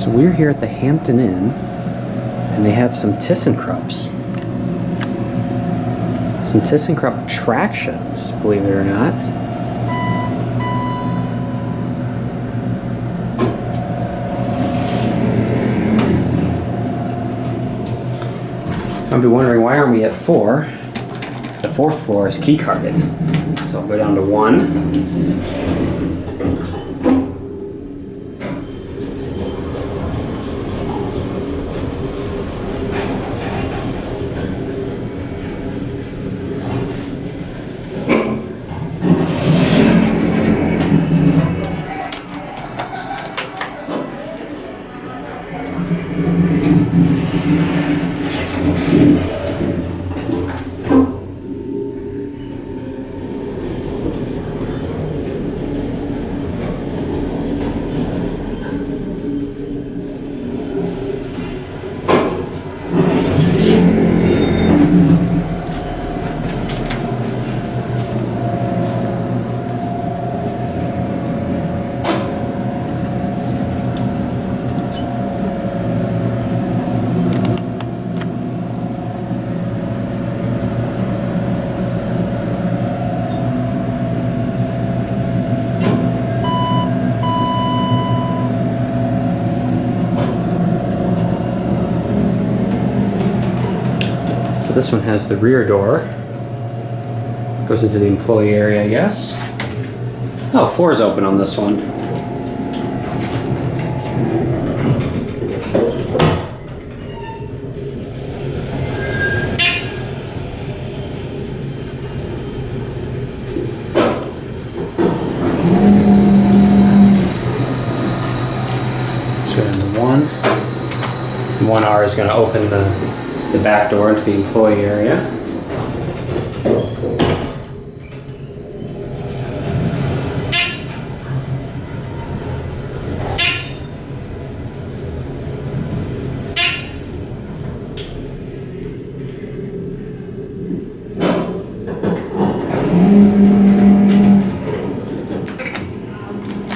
So we're here at the Hampton Inn, and they have some Thyssenkrupps. Some Thyssenkrupp tractions, believe it or not. I'll be wondering, why aren't we at 4? The 4th floor is key carded. So I'll go down to 1. This one has the rear door. Goes into the employee area, I guess. Oh, 4 is open on this one. Let's go down to 1. 1R is going to open the back door into the employee area.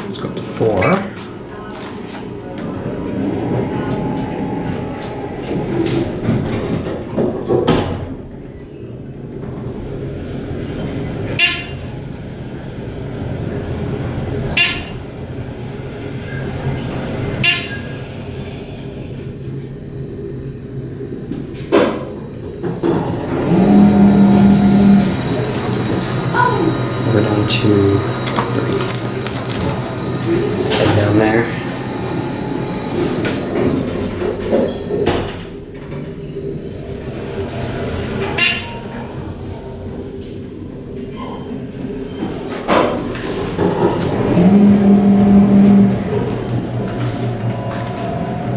Let's go up to 4. We're down to 3. Let's head down there.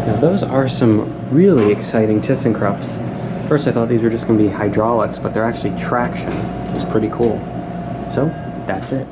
Now those are some really exciting Thyssenkrupps. First I thought these were just going to be hydraulics, but they're actually traction. It's pretty cool. So, that's it.